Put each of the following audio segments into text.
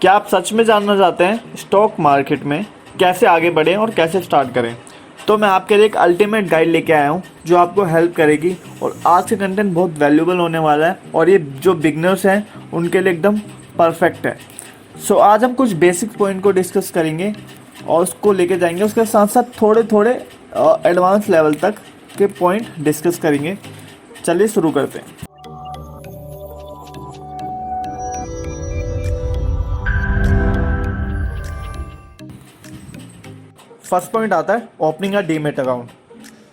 क्या आप सच में जानना चाहते हैं स्टॉक मार्केट में कैसे आगे बढ़ें और कैसे स्टार्ट करें? तो मैं आपके लिए एक अल्टीमेट गाइड लेके आया हूँ जो आपको हेल्प करेगी। और आज का कंटेंट बहुत वैल्यूएबल होने वाला है और ये जो बिगनर्स हैं उनके लिए एकदम परफेक्ट है। सो आज हम कुछ बेसिक पॉइंट को डिस्कस करेंगे और उसको लेके जाएंगे। उसके साथ साथ थोड़े थोड़े एडवांस लेवल तक के पॉइंट डिस्कस करेंगे। चलिए शुरू करते हैं। फर्स्ट पॉइंट आता है ओपनिंग अ डीमेट अकाउंट।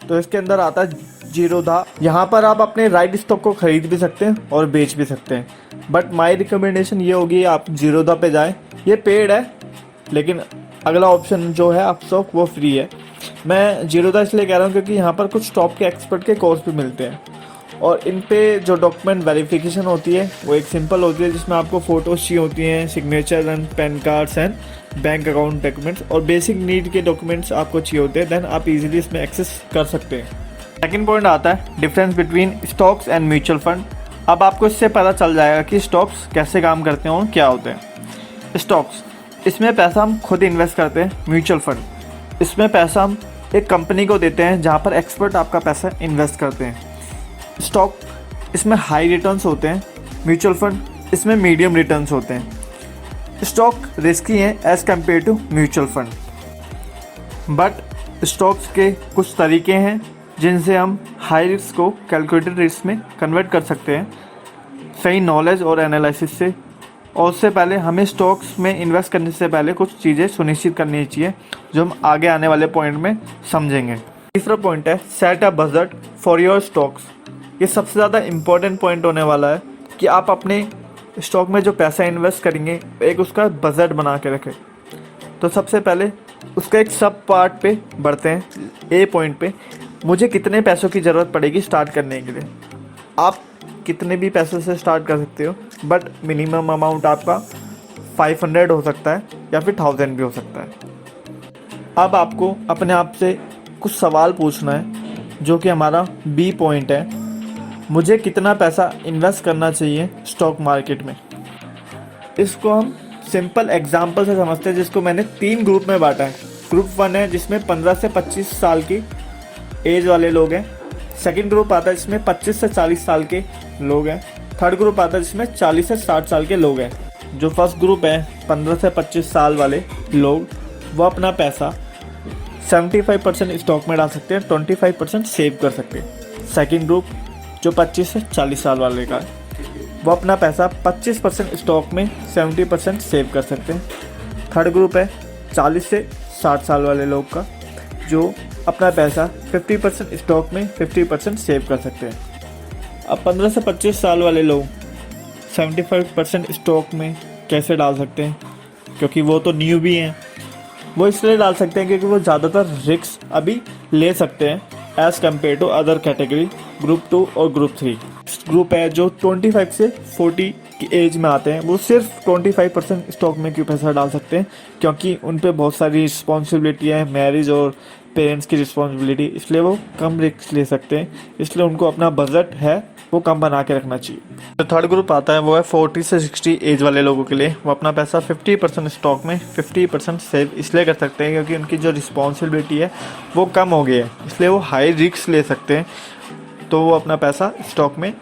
तो इसके अंदर आता है जीरोधा। यहाँ पर आप अपने राइट स्टॉक को खरीद भी सकते हैं और बेच भी सकते हैं, बट माय रिकमेंडेशन ये होगी आप जीरोधा पे जाएं। ये पेड है लेकिन अगला ऑप्शन जो है आप स्टॉक वो फ्री है। मैं जीरोधा इसलिए कह रहा हूँ क्योंकि यहाँ पर कुछ टॉप के एक्सपर्ट के कोर्स भी मिलते हैं और इन पे जो डॉक्यूमेंट वेरिफिकेशन होती है वो एक सिंपल होती है जिसमें आपको फ़ोटोज चाहिए होती हैं, signature and pan cards and bank account documents और बेसिक नीड के डॉक्यूमेंट्स आपको चाहिए होते हैं। देन आप इजीली इसमें एक्सेस कर सकते हैं। सेकंड पॉइंट आता है difference between stocks and mutual fund. अब आपको इससे पता चल जाएगा कि स्टॉक्स कैसे काम करते हैं और क्या होते हैं। स्टॉक्स, इसमें पैसा हम खुद इन्वेस्ट करते हैं। म्यूचुअल फंड, इसमें पैसा हम एक कंपनी को देते हैं जहाँ पर एक्सपर्ट आपका पैसा इन्वेस्ट करते हैं। स्टॉक, इसमें हाई रिटर्न्स होते हैं। म्यूचुअल फंड, इसमें मीडियम रिटर्न्स होते हैं। स्टॉक रिस्की हैं as compared to mutual fund, but stocks के कुछ तरीके हैं जिनसे हम हाई रिस्क को कैलकुलेटेड रिस्क में कन्वर्ट कर सकते हैं सही नॉलेज और एनालिसिस से। और उससे पहले हमें स्टॉक्स में इन्वेस्ट करने से पहले कुछ चीज़ें सुनिश्चित करनी चाहिए जो हम आगे आने वाले पॉइंट में समझेंगे। तीसरा पॉइंट है set a budget for your stocks. ये सबसे ज़्यादा इम्पॉर्टेंट पॉइंट होने वाला है कि आप अपने स्टॉक में जो पैसा इन्वेस्ट करेंगे एक उसका बजट बना के रखें। तो सबसे पहले उसका एक सब पार्ट पे बढ़ते हैं। ए पॉइंट पे, मुझे कितने पैसों की ज़रूरत पड़ेगी स्टार्ट करने के लिए। आप कितने भी पैसों से स्टार्ट कर सकते हो, बट मिनिमम अमाउंट आपका 500 हो सकता है या फिर 1000 भी हो सकता है। अब आपको अपने आप से कुछ सवाल पूछना है जो कि हमारा बी पॉइंट है, मुझे कितना पैसा इन्वेस्ट करना चाहिए स्टॉक मार्केट में। इसको हम सिंपल एग्जांपल से समझते हैं जिसको मैंने 3 ग्रुप में बांटा है। ग्रुप 1 है जिसमें 15 से 25 साल की एज वाले लोग हैं। सेकंड ग्रुप आता है जिसमें 25 से 40 साल के लोग हैं। थर्ड ग्रुप आता है जिसमें 40 से 60 साल के लोग हैं। जो फर्स्ट ग्रुप है 15 से 25 साल वाले लोग, वो अपना पैसा 75% स्टॉक में डाल सकते हैं, 25% सेव कर सकते हैं। सेकंड ग्रुप जो 25 से 40 साल वाले का है वो अपना पैसा 25% स्टॉक में 70% सेव कर सकते हैं। थर्ड ग्रुप है 40 से 60 साल वाले लोग का जो अपना पैसा 50% स्टॉक में 50% सेव कर सकते हैं। अब 15 से 25 साल वाले लोग 75% स्टॉक में कैसे डाल सकते हैं, क्योंकि वो तो न्यू भी हैं। वो इसलिए डाल सकते हैं क्योंकि वो ज़्यादातर रिस्क अभी ले सकते हैं as compared to other category group 2 और ग्रुप 3। ग्रुप है जो 25 से 40 की एज में आते हैं, वो सिर्फ 25% स्टॉक में क्यों पैसा डाल सकते हैं क्योंकि उन पे बहुत सारी रिस्पॉन्सिबिलिटी है, मैरिज और पेरेंट्स की रिस्पॉन्सिबिलिटी, इसलिए वो कम रिस्क ले सकते हैं। इसलिए उनको अपना बजट है वो कम बना के रखना चाहिए। जो थर्ड ग्रुप आता है वो है 40 से 60 एज वाले लोगों के लिए। वो अपना पैसा 50% स्टॉक में 50% सेव इसलिए कर सकते हैं क्योंकि उनकी जो रिस्पॉन्सिबिलिटी है वो कम हो गई है, इसलिए वो हाई रिस्क ले सकते हैं। तो वो अपना पैसा स्टॉक में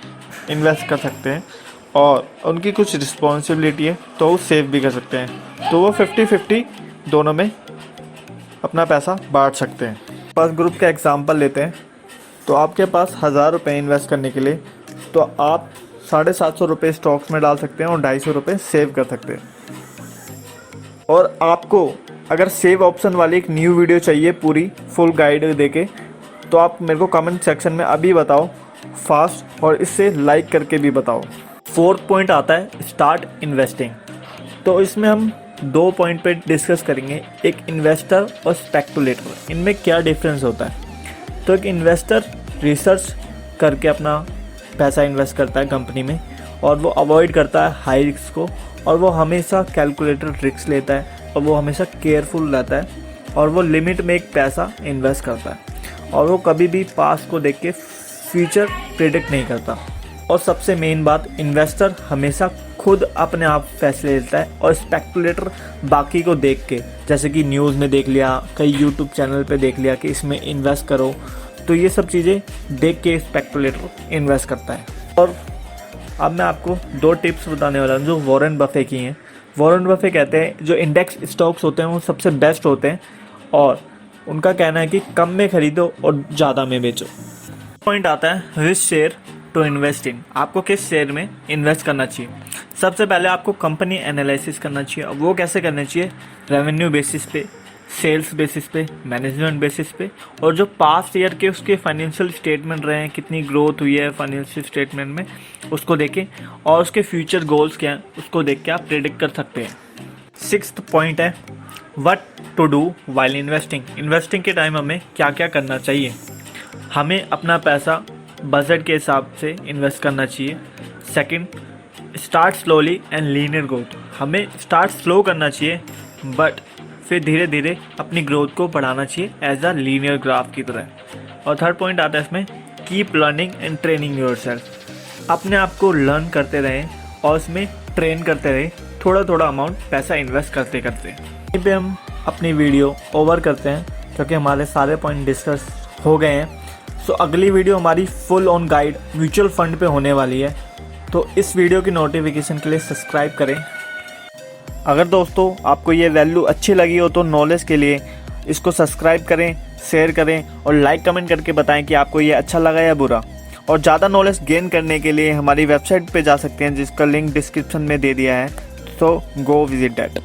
इन्वेस्ट कर सकते हैं और उनकी कुछ रिस्पॉन्सिबिलिटी है तो वो सेव भी कर सकते हैं। तो वो 50-50 दोनों में अपना पैसा बांट सकते हैं। फर्स्ट ग्रुप का एग्जांपल लेते हैं। तो आपके पास 1000 रुपये इन्वेस्ट करने के लिए तो आप 750 रुपये स्टॉक्स में डाल सकते हैं और 250 रुपये सेव कर सकते हैं। और आपको अगर सेव ऑप्शन वाली एक न्यू वीडियो चाहिए पूरी फुल गाइड देके, तो आप मेरे को कमेंट सेक्शन में अभी बताओ फास्ट, और इससे लाइक करके भी बताओ। फोर्थ पॉइंट आता है स्टार्ट इन्वेस्टिंग। तो इसमें हम 2 पॉइंट पे डिस्कस करेंगे, एक इन्वेस्टर और स्पेकुलेटर। इनमें क्या डिफरेंस होता है। तो एक इन्वेस्टर रिसर्च करके अपना पैसा इन्वेस्ट करता है कंपनी में और वो अवॉइड करता है हाई रिस्क को, और वो हमेशा कैलकुलेटेड रिस्क लेता है और वो हमेशा केयरफुल रहता है और वो लिमिट में एक पैसा इन्वेस्ट करता है और वो कभी भी पास्ट को देख के फ्यूचर प्रेडिक्ट नहीं करता। और सबसे मेन बात, इन्वेस्टर हमेशा खुद अपने आप फैसले लेता है और स्पेकुलेटर बाकी को देख के, जैसे कि न्यूज़ में देख लिया, कई यूट्यूब चैनल पे देख लिया कि इसमें इन्वेस्ट करो, तो ये सब चीज़ें देख के स्पेकुलेटर इन्वेस्ट करता है। और अब मैं आपको 2 टिप्स बताने वाला हूँ जो वॉरेन बफे की हैं। वॉरेन बफे कहते हैं जो इंडेक्स स्टॉक्स होते हैं वो सबसे बेस्ट होते हैं और उनका कहना है कि कम में खरीदो और ज़्यादा में बेचो। पॉइंट आता है विच शेयर टू इन्वेस्ट इन, आपको किस शेयर में इन्वेस्ट करना चाहिए। सबसे पहले आपको कंपनी एनालिसिस करना चाहिए। अब वो कैसे करना चाहिए, रेवेन्यू बेसिस पे, सेल्स बेसिस पे, मैनेजमेंट बेसिस पे, और जो पास्ट ईयर के उसके फाइनेंशियल स्टेटमेंट रहे हैं, कितनी ग्रोथ हुई है फाइनेंशियल स्टेटमेंट में, उसको देखें और उसके फ्यूचर गोल्स क्या हैं उसको देख के आप प्रेडिक्ट कर सकते हैं। 6th पॉइंट है what to do while investing. Investing के टाइम हमें क्या क्या करना चाहिए। हमें अपना पैसा बजट के हिसाब से इन्वेस्ट करना चाहिए। Second, start slowly and linear growth, हमें स्टार्ट स्लो करना चाहिए बट फिर धीरे धीरे अपनी ग्रोथ को बढ़ाना चाहिए एज अ लीनियर ग्राफ की तरह। और थर्ड पॉइंट आता है इसमें keep learning and training yourself, अपने आप को लर्न करते रहें और उसमें ट्रेन करते रहें, थोड़ा थोड़ा अमाउंट पैसा इन्वेस्ट करते करते। यहीं पे हम अपनी वीडियो ओवर करते हैं क्योंकि हमारे सारे पॉइंट डिस्कस हो गए हैं। सो अगली वीडियो हमारी full on guide mutual fund पे होने वाली है, तो इस वीडियो की नोटिफिकेशन के लिए सब्सक्राइब करें। अगर दोस्तों आपको ये वैल्यू अच्छी लगी हो तो नॉलेज के लिए इसको सब्सक्राइब करें, शेयर करें और लाइक कमेंट करके बताएं कि आपको ये अच्छा लगा या बुरा। और ज़्यादा नॉलेज गेन करने के लिए हमारी वेबसाइट पे जा सकते हैं जिसका लिंक डिस्क्रिप्शन में दे दिया है, तो गो विजिट दैट।